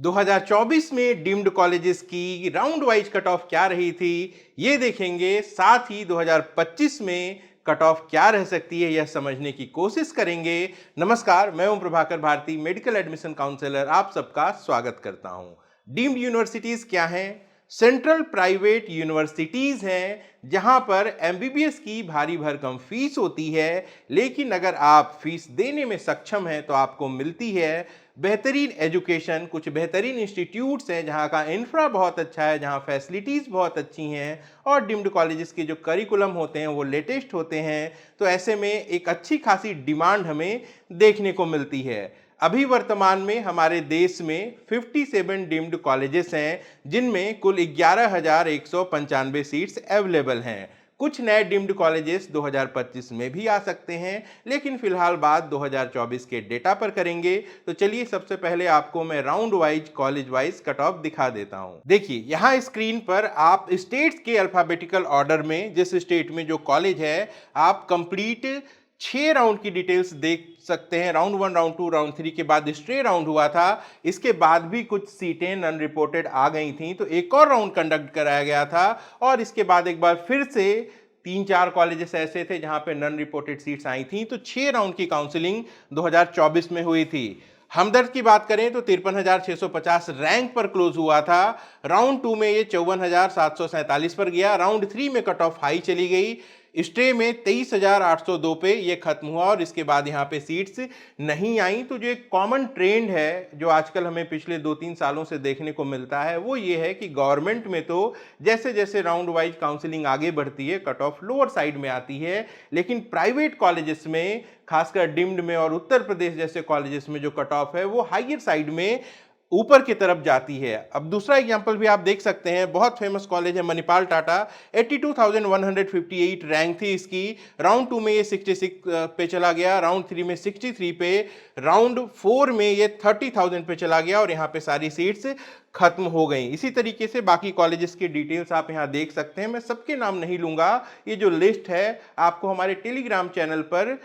2024 में deemed colleges की round wise cut off क्या रही थी ये देखेंगे। साथ ही 2025 में कट ऑफ क्या रह सकती है यह समझने की कोशिश करेंगे। नमस्कार, मैं Om Prabhakar Bharti, medical admission counsellor, आप सबका स्वागत करता हूं। डीम्ड यूनिवर्सिटीज क्या हैं? सेंट्रल प्राइवेट यूनिवर्सिटीज हैं जहां पर एमबीबीएस की भारी भरकम फीस होती है, लेकिन अगर आप फीस देने में सक्षम हैं तो आपको मिलती है बेहतरीन एजुकेशन। कुछ बेहतरीन इंस्टीट्यूट्स हैं जहाँ का इंफ्रा बहुत अच्छा है, जहाँ फैसिलिटीज़ बहुत अच्छी हैं और डीम्ड कॉलेजेस के जो करिकुलम होते हैं वो लेटेस्ट होते हैं। तो ऐसे में एक अच्छी खासी डिमांड हमें देखने को मिलती है। अभी वर्तमान में हमारे देश में 57 डीम्ड कॉलेजेस हैं जिनमें कुल 11,195 सीट्स अवेलेबल हैं। कुछ नए डीम्ड कॉलेजेस 2025 में भी आ सकते हैं, लेकिन फिलहाल बात 2024 के डेटा पर करेंगे। तो चलिए सबसे पहले आपको मैं round wise college wise cut off दिखा देता हूं। देखिए यहाँ स्क्रीन पर आप स्टेट्स के अल्फाबेटिकल ऑर्डर में जिस स्टेट में जो कॉलेज है आप कंप्लीट 6 राउंड की डिटेल्स देख सकते हैं। राउंड 1, राउंड 2, राउंड 3 के बाद स्ट्रे राउंड हुआ था। इसके बाद भी कुछ सीटें नन रिपोर्टेड आ गई थी, तो एक और राउंड कंडक्ट कराया गया था और इसके बाद एक बार फिर से 3-4 कॉलेजेस ऐसे थे जहां पे नन रिपोर्टेड सीट्स आई थी। तो 6 राउंड की काउंसलिंग 2024 में हुई थी। हमदर्द की बात करें तो 53,650 रैंक पर क्लोज हुआ था। राउंड 2 में ये 54,747 पर गया। राउंड 3 में कट ऑफ हाई चली गई। स्टे में 23,802 पे ये खत्म हुआ और इसके बाद यहाँ पे सीट्स नहीं आई। तो जो एक कॉमन ट्रेंड है जो आजकल हमें पिछले 2-3 सालों से देखने को मिलता है वो ये है कि गवर्नमेंट में तो जैसे जैसे राउंड वाइज काउंसलिंग आगे बढ़ती है कट ऑफ लोअर साइड में आती है, लेकिन प्राइवेट कॉलेजेस में खासकर डीम्ड में और उत्तर प्रदेश जैसे कॉलेजेस में जो कट ऑफ है वो हाइयर साइड में ऊपर की तरफ जाती है। अब दूसरा एग्जांपल भी आप देख सकते हैं, बहुत फेमस कॉलेज है मणिपाल टाटा। 82,158 रैंक थी इसकी। राउंड 2 में ये 66 पे चला गया, राउंड 3 में 63 पे, राउंड 4 में ये 30,000 पे चला गया और यहाँ पे सारी सीट्स खत्म हो गई। इसी तरीके से बाकी कॉलेजेस की डिटेल्स आप यहाँ देख सकते हैं। मैं सबके नाम नहीं लूंगा, ये जो लिस्ट है आपको हमारे टेलीग्राम चैनल पर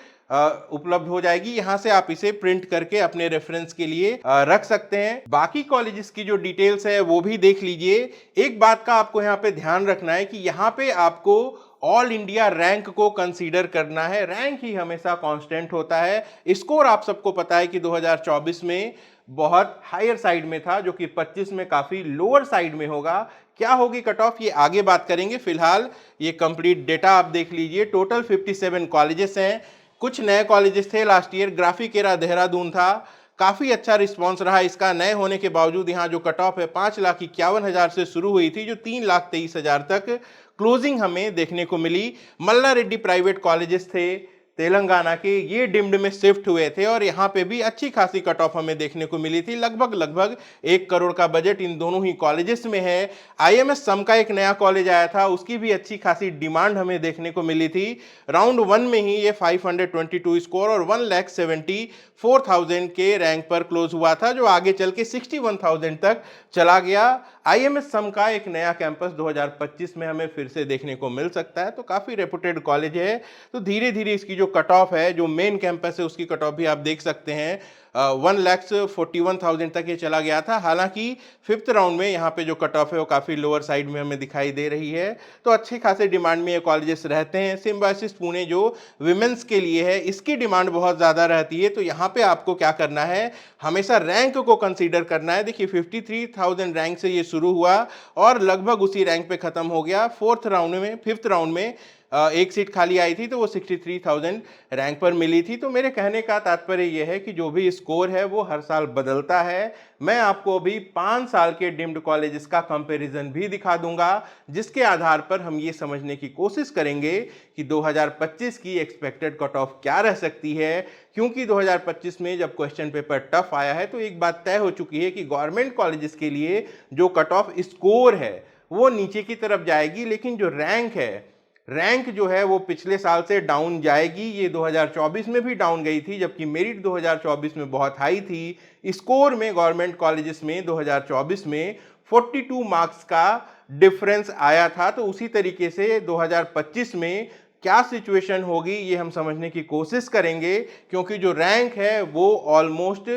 उपलब्ध हो जाएगी। यहां से आप इसे प्रिंट करके अपने रेफरेंस के लिए रख सकते हैं। बाकी कॉलेजेस की जो डिटेल्स है वो भी देख लीजिए। एक बात का आपको यहाँ पे ध्यान रखना है कि यहाँ पे आपको ऑल इंडिया रैंक को कंसीडर करना है। रैंक ही हमेशा कांस्टेंट होता है। स्कोर आप सबको पता है कि 2024 में बहुत हायर साइड में था, जो कि 25 में काफी लोअर साइड में होगा। क्या होगी कट ऑफ ये आगे बात करेंगे। फिलहाल ये कंप्लीट डेटा आप देख लीजिए। टोटल 57 कॉलेजेस हैं। कुछ नए कॉलेजेस थे लास्ट ईयर। ग्राफिकेरा देहरादून था, काफी अच्छा रिस्पांस रहा इसका। नए होने के बावजूद यहाँ जो कट ऑफ है 5,51,000 से शुरू हुई थी जो 3,23,000 तक क्लोजिंग हमें देखने को मिली। मल्ला रेड्डी प्राइवेट कॉलेजेस थे तेलंगाना के, ये डिम्ड में शिफ्ट हुए थे और यहाँ पे भी अच्छी खासी कट ऑफ हमें देखने को मिली थी। लगभग 1 करोड़ का बजट इन दोनों ही कॉलेजेस में है। आईएमएस सम का एक नया कॉलेज आया था, उसकी भी अच्छी खासी डिमांड हमें देखने को मिली थी। राउंड 1 में ही ये 522 स्कोर और 1,74,000 के रैंक पर क्लोज हुआ था, जो आगे चल के 61,000 तक चला गया। आईएमएस सम का एक नया कैंपस 2025 में हमें फिर से देखने को मिल सकता है, तो काफी रेपुटेड कॉलेज है। तो धीरे धीरे इसकी जो कट ऑफ है, जो मेन कैंपस है उसकी कट ऑफ भी आप देख सकते हैं, 1,41,000 तक ये चला गया था। हालांकि 5th राउंड में यहाँ पे जो कट ऑफ है वो काफी लोअर साइड में हमें दिखाई दे रही है। तो अच्छे खासे डिमांड में ये कॉलेजेस रहते हैं। सिम्बायोसिस पुणे जो विमेंस के लिए है, इसकी डिमांड बहुत ज्यादा रहती है। तो यहाँ पे आपको क्या करना है, हमेशा रैंक को कंसीडर करना है। देखिए 53,000 रैंक से ये शुरू हुआ और लगभग उसी रैंक पे खत्म हो गया। 5th राउंड में एक सीट खाली आई थी तो वो 63,000 रैंक पर मिली थी। तो मेरे कहने का तात्पर्य यह है कि जो भी स्कोर है वो हर साल बदलता है। मैं आपको अभी 5 साल के डीम्ड कॉलेजेस का कंपैरिजन भी दिखा दूंगा, जिसके आधार पर हम ये समझने की कोशिश करेंगे कि 2025 की एक्सपेक्टेड कट ऑफ क्या रह सकती है। क्योंकि 2025 में जब क्वेश्चन पेपर टफ आया है तो एक बात तय हो चुकी है कि गवर्नमेंट कॉलेजेस के लिए जो कट ऑफ स्कोर है वो नीचे की तरफ जाएगी, लेकिन जो रैंक जो है वो पिछले साल से डाउन जाएगी। ये 2024 में भी डाउन गई थी, जबकि मेरिट 2024 में बहुत हाई थी। स्कोर में गवर्नमेंट कॉलेजेस में 2024 में 42 मार्क्स का डिफरेंस आया था। तो उसी तरीके से 2025 में क्या सिचुएशन होगी ये हम समझने की कोशिश करेंगे, क्योंकि जो रैंक है वो ऑलमोस्ट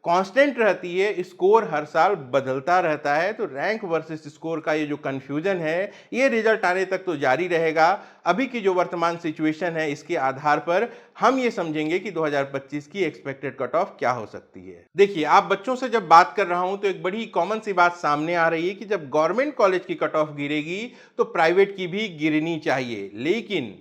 कांस्टेंट रहती है, स्कोर हर साल बदलता रहता है। तो रैंक वर्सेस स्कोर का ये जो कंफ्यूजन है, ये रिजल्ट आने तक तो जारी रहेगा। अभी की जो वर्तमान सिचुएशन है, इसके आधार पर हम ये समझेंगे कि 2025 की एक्सपेक्टेड कट ऑफ क्या हो सकती है। देखिए, आप बच्चों से जब बात कर रहा हूं तो एक बड़ी कॉमन सी बात सामने आ रही है कि जब गवर्नमेंट कॉलेज की कट ऑफ गिरेगी तो प्राइवेट की भी गिरनी चाहिए, लेकिन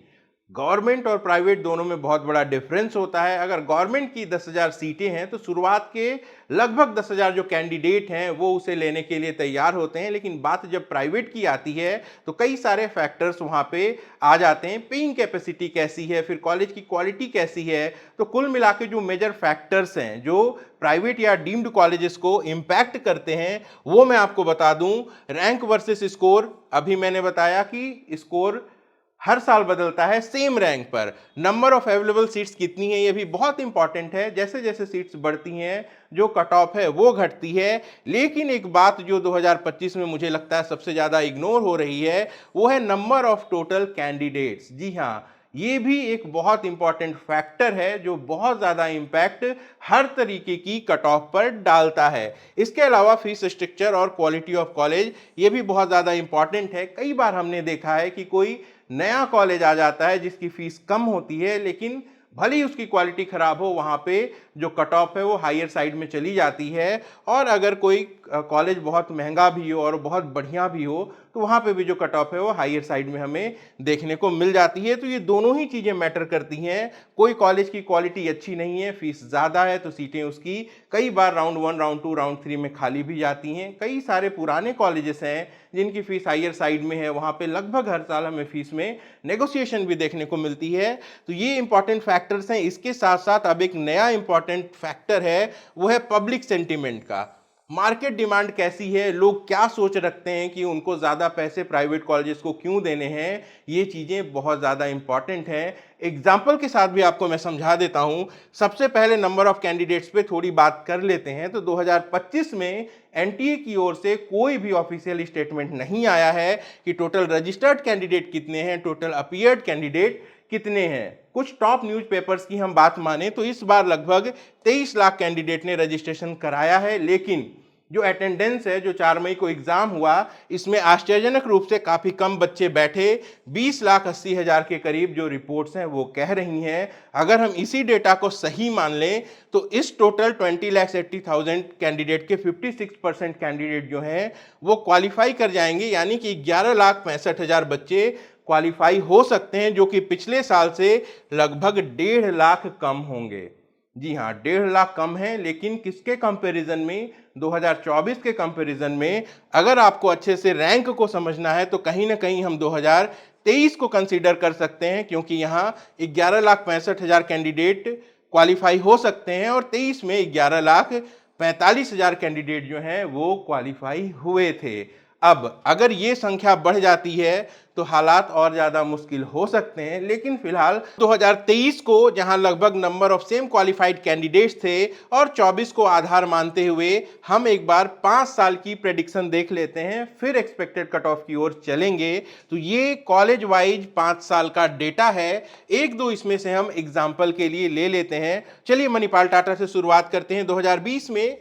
गवर्नमेंट और प्राइवेट दोनों में बहुत बड़ा डिफरेंस होता है। अगर गवर्नमेंट की 10,000 सीटें हैं तो शुरुआत के लगभग 10,000 जो कैंडिडेट हैं वो उसे लेने के लिए तैयार होते हैं, लेकिन बात जब प्राइवेट की आती है तो कई सारे फैक्टर्स वहां पे आ जाते हैं। पेइंग कैपेसिटी कैसी है, फिर कॉलेज की क्वालिटी कैसी है, तो कुल मिला के जो मेजर फैक्टर्स हैं जो प्राइवेट या डीम्ड कॉलेजेस को इंपैक्ट करते हैं, वो मैं आपको बता दूं। रैंक वर्सेस स्कोर, अभी मैंने बताया कि स्कोर हर साल बदलता है सेम रैंक पर। नंबर ऑफ अवेलेबल सीट्स कितनी है, ये भी बहुत इंपॉर्टेंट है। जैसे जैसे सीट्स बढ़ती हैं जो कट ऑफ है वो घटती है। लेकिन एक बात जो 2025 में मुझे लगता है सबसे ज्यादा इग्नोर हो रही है, वो है नंबर ऑफ टोटल कैंडिडेट्स। जी हाँ, ये भी एक बहुत इंपॉर्टेंट फैक्टर है जो बहुत ज्यादा इंपैक्ट हर तरीके की कट ऑफ पर डालता है। इसके अलावा फीस स्ट्रक्चर और क्वालिटी ऑफ कॉलेज, ये भी बहुत ज्यादा इंपॉर्टेंट है। कई बार हमने देखा है कि कोई नया कॉलेज आ जाता है जिसकी फीस कम होती है, लेकिन भले ही उसकी क्वालिटी खराब हो, वहां पे जो कट ऑफ है वो हायर साइड में चली जाती है। और अगर कोई कॉलेज बहुत महंगा भी हो और बहुत बढ़िया भी हो तो वहां पे भी जो कट ऑफ है वो हायर साइड में हमें देखने को मिल जाती है। तो ये दोनों ही चीजें मैटर करती हैं। कोई कॉलेज की क्वालिटी अच्छी नहीं है, फीस ज्यादा है, तो सीटें उसकी कई बार राउंड 1, राउंड 2, राउंड 3 में खाली भी जाती हैं। कई सारे पुराने कॉलेजेस हैं जिनकी फीस हायर साइड में है, वहां पे लगभग हर साल हमें फीस में नेगोशिएशन भी देखने को मिलती है। तो ये इंपॉर्टेंट फैक्टर्स हैं। इसके साथ साथ अब एक नया इंपॉर्टेंट फैक्टर है, वो है पब्लिक सेंटीमेंट का। मार्केट डिमांड कैसी है, लोग क्या सोच रखते हैं कि उनको ज्यादा पैसे प्राइवेट कॉलेजेस को क्यों देने हैं, ये चीजें बहुत ज्यादा इंपॉर्टेंट हैं। एग्जाम्पल के साथ भी आपको मैं समझा देता हूं। सबसे पहले नंबर ऑफ कैंडिडेट्स पे थोड़ी बात कर लेते हैं। तो 2025 में एनटीए की ओर से कोई भी ऑफिशियल स्टेटमेंट नहीं आया है कि टोटल रजिस्टर्ड कैंडिडेट कितने हैं, टोटल अपीयर्ड कैंडिडेट कितने हैं। कुछ टॉप न्यूज़पेपर्स की हम बात माने तो इस बार लगभग 23 लाख कैंडिडेट ने रजिस्ट्रेशन कराया है, लेकिन जो अटेंडेंस है, जो 4 मई को एग्जाम हुआ, इसमें आश्चर्यजनक रूप से काफी कम बच्चे बैठे। 20,80,000 के करीब जो रिपोर्ट्स हैं वो कह रही हैं। अगर हम इसी डेटा को सही मान लें तो इस टोटल 20,80,000 कैंडिडेट के 56% कैंडिडेट जो हैं वो क्वालिफाई कर जाएंगे, यानी कि 11,65,000 बच्चे क्वालिफाई हो सकते हैं, जो कि पिछले साल से लगभग 1.5 लाख कम होंगे। जी हाँ, 1.5 लाख कम है, लेकिन किसके कंपैरिजन में, 2024 के कंपैरिजन में। अगर आपको अच्छे से रैंक को समझना है तो कहीं ना कहीं हम 2023 को कंसीडर कर सकते हैं, क्योंकि यहाँ 11,65,000 कैंडिडेट क्वालिफाई हो सकते हैं और 23 में 11,45,000 कैंडिडेट जो हैं वो क्वालिफाई हुए थे। अब अगर ये संख्या बढ़ जाती है तो हालात और ज्यादा मुश्किल हो सकते हैं, लेकिन फिलहाल 2023 को जहां लगभग number of same qualified candidates थे और 24 को आधार मानते हुए हम एक बार 5 साल की प्रेडिक्शन देख लेते हैं, फिर एक्सपेक्टेड कट ऑफ की ओर चलेंगे। तो ये कॉलेज वाइज 5 साल का डेटा है। एक दो इसमें से हम एग्जाम्पल के लिए ले लेते हैं। चलिए मणिपाल टाटा से शुरुआत करते हैं। 2020 में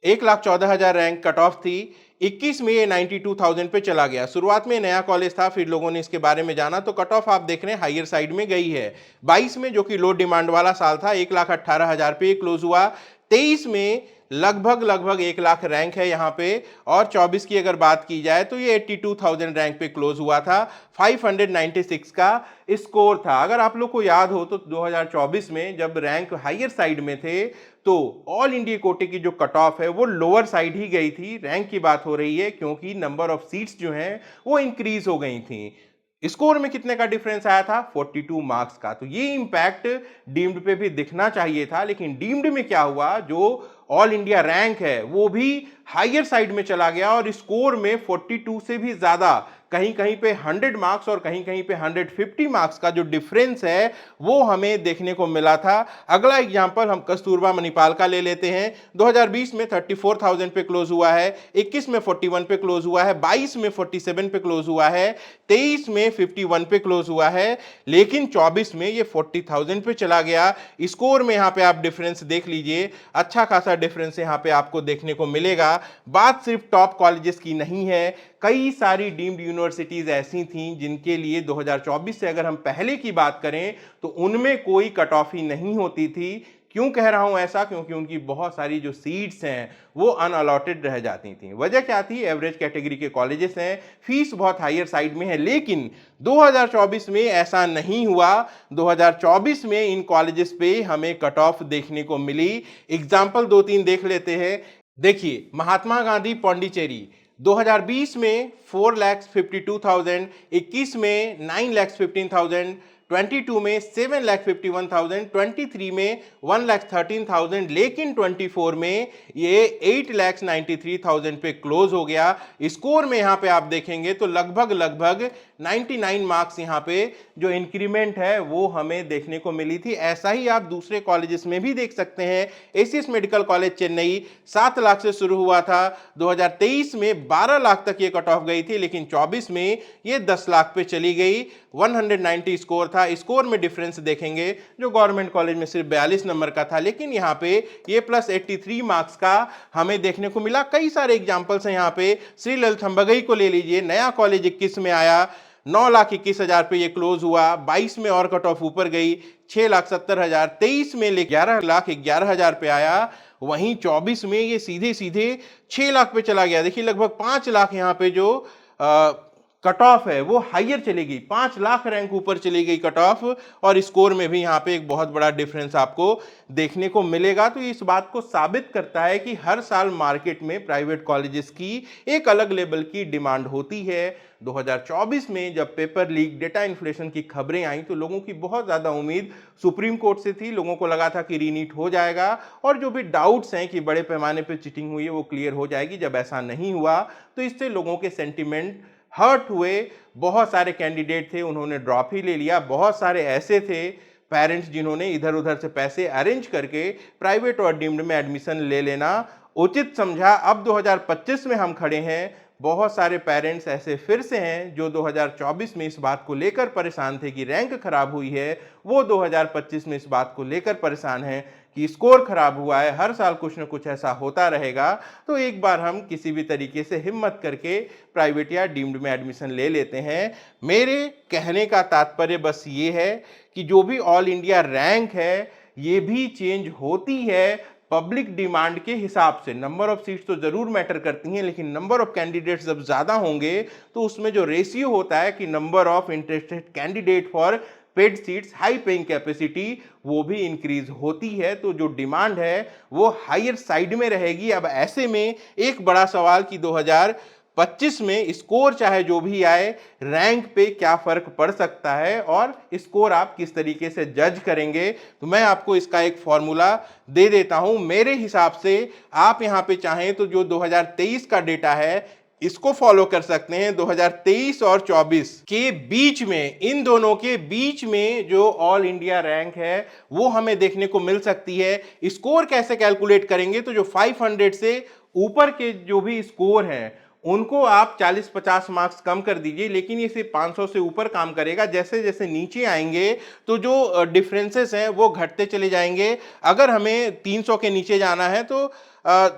1,14,000 रैंक कट ऑफ थी। 21 में ये 92,000 पे चला गया। शुरुआत में नया कॉलेज था, फिर लोगों ने इसके बारे में जाना तो कट ऑफ आप देख रहे हैं हायर साइड में गई है। 22 में, जो कि लो डिमांड वाला साल था, 1,18,000 पे क्लोज हुआ। 23 में लगभग 1 लाख रैंक है यहाँ पे, और 24 की अगर बात की जाए तो ये 82,000 रैंक पे क्लोज हुआ था। 596 का स्कोर था। अगर आप लोग को याद हो तो 2024 में जब रैंक हायर साइड में थे तो ऑल इंडिया कोटे की जो कट ऑफ है वो लोअर साइड ही गई थी। रैंक की बात हो रही है, क्योंकि नंबर ऑफ सीट्स जो हैं वो इंक्रीज हो गई थी। स्कोर में कितने का डिफरेंस आया था? 42 मार्क्स का। तो ये इंपैक्ट डीम्ड पे भी दिखना चाहिए था, लेकिन डीम्ड में क्या हुआ, जो ऑल इंडिया रैंक है वो भी हायर साइड में चला गया और स्कोर में 42 से भी ज्यादा कहीं कहीं पे 100 मार्क्स और कहीं कहीं पे 150 मार्क्स का जो डिफरेंस है वो हमें देखने को मिला था। अगला एग्जांपल हम कस्तूरबा मणिपाल का ले लेते हैं। 2020 में 34,000 पे क्लोज हुआ है, 21 में 41 पे क्लोज हुआ है, 22 में 47 पे क्लोज हुआ है, 23 में 51 पे क्लोज हुआ है, लेकिन 24 में ये 40,000 पे चला गया। स्कोर में यहाँ पे आप डिफरेंस देख लीजिए, अच्छा खासा डिफरेंस यहाँ पे आपको देखने को मिलेगा। बात सिर्फ टॉप कॉलेजेस की नहीं है, कई सारी डीम्ड यूनिवर्सिटीज ऐसी थीं जिनके लिए 2024 से अगर हम पहले की बात करें तो उनमें कोई कट ऑफ ही नहीं होती थी। क्यों कह रहा हूं ऐसा? क्योंकि उनकी बहुत सारी जो सीट्स हैं वो अनअलॉटेड रह जाती थी। वजह क्या थी? एवरेज कैटेगरी के कॉलेजेस हैं, फीस बहुत हायर साइड में है, लेकिन 2024 में ऐसा नहीं हुआ। 2024 में इन कॉलेजेस पे हमें कट ऑफ देखने को मिली। एग्जाम्पल दो तीन देख लेते हैं। देखिए, महात्मा गांधी पौंडीचेरी 2020 में 4,52,000, 21 में 9,15,000, 22 में 7,51,000, 23 में 1,13,000, लेकिन 24 में ये 8,93,000 पे क्लोज हो गया। स्कोर में यहाँ पे आप देखेंगे तो लगभग 99 मार्क्स यहाँ पे जो इंक्रीमेंट है वो हमें देखने को मिली थी। ऐसा ही आप दूसरे कॉलेजेस में भी देख सकते हैं। ACS medical college Chennai 7 lakh से शुरू हुआ था, 2023 में 12 लाख तक ये कट ऑफ गई थी, लेकिन 24 में ये 10 लाख पे चली गई। 190 स्कोर था। स्कोर में डिफरेंस देखेंगे, जो गवर्नमेंट कॉलेज में सिर्फ 42 नंबर का था, लेकिन यहाँ पे ये प्लस 83 मार्क्स का हमें देखने को मिला। कई सारे एग्जाम्पल्स हैं यहाँ पे। श्री ललितंबगई को ले लीजिए, नया कॉलेज 21 में आया, 9,21,000 पे ये क्लोज हुआ, 22 में और कट ऑफ ऊपर गई 6,70,000, 23 में 11,11,000 पे आया, वहीं 24 में ये सीधे सीधे 6 लाख पे चला गया। देखिए, लगभग 5 लाख यहाँ पे जो कट ऑफ है वो हाइयर चली गई, 5 लाख रैंक ऊपर चली गई कट ऑफ, और स्कोर में भी यहाँ पे एक बहुत बड़ा डिफरेंस आपको देखने को मिलेगा। तो इस बात को साबित करता है कि हर साल मार्केट में प्राइवेट कॉलेजेस की एक अलग लेवल की डिमांड होती है। 2024 में जब पेपर लीक, डेटा इन्फ्लेशन की खबरें आई तो लोगों की बहुत ज्यादा उम्मीद सुप्रीम कोर्ट से थी। लोगों को लगा था कि रीनीट हो जाएगा और जो भी डाउट्स हैं कि बड़े पैमाने पर चीटिंग हुई है वो क्लियर हो जाएगी। जब ऐसा नहीं हुआ तो इससे लोगों के सेंटिमेंट हर्ट हुए। बहुत सारे कैंडिडेट थे, उन्होंने ड्रॉप ही ले लिया। बहुत सारे ऐसे थे पेरेंट्स जिन्होंने इधर उधर से पैसे अरेंज करके प्राइवेट और डीम्ड में एडमिशन ले लेना उचित समझा। अब 2025 में हम खड़े हैं, बहुत सारे पेरेंट्स ऐसे फिर से हैं जो 2024 में इस बात को लेकर परेशान थे कि रैंक खराब हुई है, वो 2025 में इस बात को लेकर परेशान हैं कि स्कोर खराब हुआ है। हर साल कुछ न कुछ ऐसा होता रहेगा, तो एक बार हम किसी भी तरीके से हिम्मत करके प्राइवेट या डीम्ड में एडमिशन ले लेते हैं। मेरे कहने का तात्पर्य बस ये है कि जो भी ऑल इंडिया रैंक है ये भी चेंज होती है पब्लिक डिमांड के हिसाब से। नंबर ऑफ सीट्स तो जरूर मैटर करती हैं, लेकिन नंबर ऑफ कैंडिडेट्स जब ज्यादा होंगे तो उसमें जो रेशियो होता है कि number of interested candidate for paid seats, high paying capacity, वो भी इंक्रीज होती है। तो जो डिमांड है वो हायर साइड में रहेगी। अब ऐसे में एक बड़ा सवाल कि 2025 में स्कोर चाहे जो भी आए, रैंक पे क्या फर्क पड़ सकता है और स्कोर आप किस तरीके से जज करेंगे। तो मैं आपको इसका एक फॉर्मूला दे देता हूं। मेरे हिसाब से आप यहां पे चाहें तो जो 2023 का डेटा है इसको फॉलो कर सकते हैं। 2023 और 24 के बीच में, इन दोनों के बीच में जो ऑल इंडिया रैंक है वो हमें देखने को मिल सकती है। स्कोर कैसे कैलकुलेट करेंगे? तो जो 500 से ऊपर के जो भी स्कोर हैं उनको आप 40-50 मार्क्स कम कर दीजिए, लेकिन ये सिर्फ 500 से ऊपर काम करेगा। जैसे जैसे नीचे आएंगे तो जो डिफरेंसेस हैं वो घटते चले जाएंगे। अगर हमें 300 के नीचे जाना है तो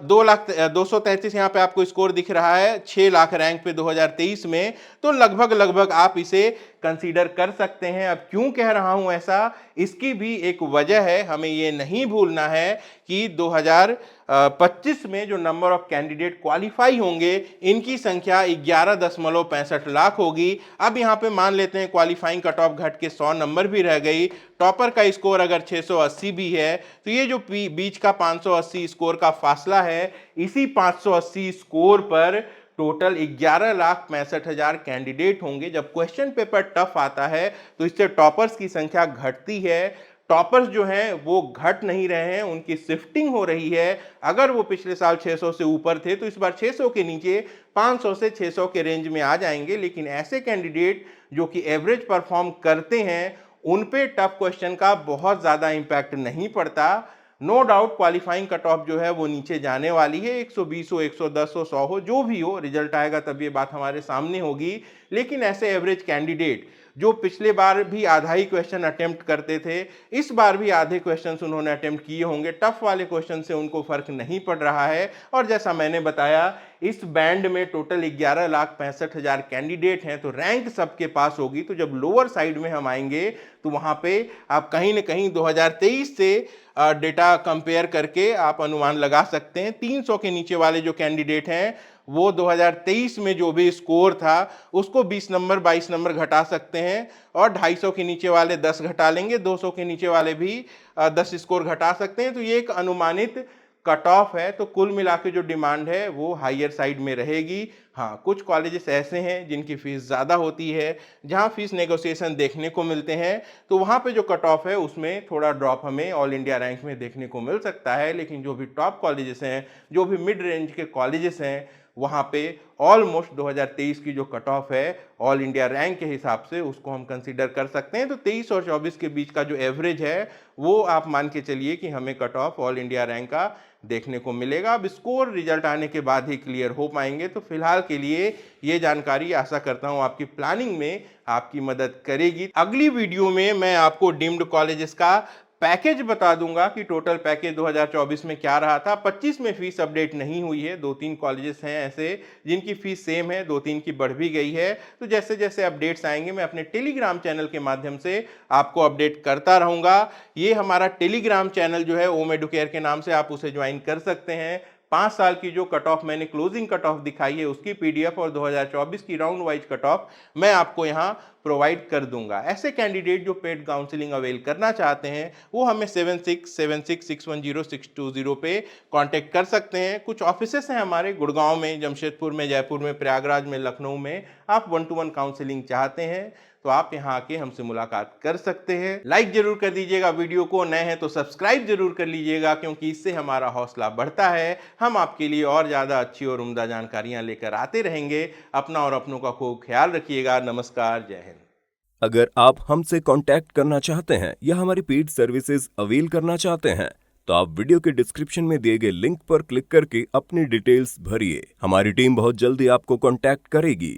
2,233 यहाँ पे आपको स्कोर दिख रहा है, 6 लाख रैंक पे 2023 में, तो लगभग आप इसे कंसीडर कर सकते हैं। अब क्यों कह रहा हूं ऐसा, इसकी भी एक वजह है। हमें ये नहीं भूलना है कि 2025 में जो नंबर ऑफ कैंडिडेट क्वालिफाई होंगे इनकी संख्या 11.65 लाख होगी। अब यहाँ पे मान लेते हैं क्वालिफाइंग कट ऑफ घट के 100 नंबर भी रह गई, टॉपर का स्कोर अगर 680 भी है तो ये जो बीच का 580 स्कोर का फासला है, इसी 580 स्कोर पर टोटल 11,65,000 कैंडिडेट होंगे। जब क्वेश्चन पेपर टफ आता है तो इससे टॉपर्स की संख्या घटती है। टॉपर्स जो हैं वो घट नहीं रहे हैं, उनकी शिफ्टिंग हो रही है। अगर वो पिछले साल 600 से ऊपर थे तो इस बार 600 के नीचे 500 से 600 के रेंज में आ जाएंगे। लेकिन ऐसे कैंडिडेट जो कि एवरेज परफॉर्म करते हैं उन पे टफ क्वेश्चन का बहुत ज़्यादा इम्पैक्ट नहीं पड़ता। No doubt qualifying cut off जो है वो नीचे जाने वाली है, 120 हो, 110 हो, 100 हो, जो भी हो, रिजल्ट आएगा तब ये बात हमारे सामने होगी। लेकिन ऐसे एवरेज कैंडिडेट जो पिछले बार भी आधा ही क्वेश्चन अटेम्प्ट करते थे, इस बार भी आधे क्वेश्चंस उन्होंने अटेम्प्ट किए होंगे, टफ वाले क्वेश्चन से उनको फर्क नहीं पड़ रहा है। और जैसा मैंने बताया, इस बैंड में टोटल 11,65,000 कैंडिडेट हैं, तो रैंक सबके पास होगी। तो जब लोअर साइड में हम आएंगे तो वहां पे आप कहीं ना कहीं 2023 से डेटा कंपेयर करके आप अनुमान लगा सकते हैं। 300 के नीचे वाले जो कैंडिडेट हैं वो 2023 में जो भी स्कोर था उसको 20 नंबर 22 नंबर घटा सकते हैं, और 250 के नीचे वाले 10 घटा लेंगे, 200 के नीचे वाले भी 10 स्कोर घटा सकते हैं। तो ये एक अनुमानित कट ऑफ है। तो कुल मिला के जो डिमांड है वो हायर साइड में रहेगी। हाँ, कुछ कॉलेजेस ऐसे हैं जिनकी फीस ज़्यादा होती है, जहाँ फीस नेगोशिएशन देखने को मिलते हैं, तो वहाँ पे जो कट ऑफ है उसमें थोड़ा ड्रॉप हमें ऑल इंडिया रैंक में देखने को मिल सकता है। लेकिन जो भी टॉप कॉलेजेस हैं, जो भी मिड रेंज के कॉलेजेस हैं, वहाँ पे ऑलमोस्ट 2023 की जो कट ऑफ है ऑल इंडिया रैंक के हिसाब से उसको हम कंसीडर कर सकते हैं। तो 23 और 24 के बीच का जो एवरेज है वो आप मान के चलिए कि हमें cut off all India rank का देखने को मिलेगा। अब स्कोर रिजल्ट आने के बाद ही क्लियर हो पाएंगे। तो फिलहाल के लिए ये जानकारी आशा करता हूँ आपकी प्लानिंग में आपकी मदद करेगी। अगली वीडियो में मैं आपको डीम्ड कॉलेजेस का पैकेज बता दूंगा कि टोटल पैकेज 2024 में क्या रहा था। 25 में फीस अपडेट नहीं हुई है, 2-3 कॉलेजेस हैं ऐसे जिनकी फीस सेम है, 2-3 की बढ़ भी गई है। तो जैसे जैसे अपडेट्स आएंगे मैं अपने टेलीग्राम चैनल के माध्यम से आपको अपडेट करता रहूंगा। ये हमारा टेलीग्राम चैनल जो है ओम एडुकेयर के नाम से, आप उसे ज्वाइन कर सकते हैं। 5 साल की जो कट ऑफ मैंने क्लोजिंग कट ऑफ दिखाई है उसकी पीडीएफ और 2024 की राउंड वाइज कट ऑफ मैं आपको यहाँ प्रोवाइड कर दूंगा। ऐसे कैंडिडेट जो पेड काउंसलिंग अवेल करना चाहते हैं वो हमें 7676610620 पे कांटेक्ट कर सकते हैं। कुछ ऑफिसेस हैं हमारे गुड़गांव में, जमशेदपुर में, जयपुर में, प्रयागराज में, लखनऊ में। आप 1-to-1 काउंसलिंग चाहते हैं तो आप यहाँ आके हमसे मुलाकात कर सकते हैं। लाइक जरूर कर दीजिएगा वीडियो को, नए हैं तो सब्सक्राइब जरूर कर लीजिएगा, क्योंकि इससे हमारा हौसला बढ़ता है। हम आपके लिए और ज़्यादा अच्छी और उम्दा जानकारियाँ लेकर आते रहेंगे। अपना और अपनों का खूब ख्याल रखिएगा। नमस्कार, जय हिंद। अगर आप हमसे कांटेक्ट करना चाहते हैं या हमारी पेड सर्विसेज अवेल करना चाहते हैं तो आप वीडियो के डिस्क्रिप्शन में दिए गए लिंक पर क्लिक करके अपनी डिटेल्स भरिए। हमारी टीम बहुत जल्दी आपको कांटेक्ट करेगी।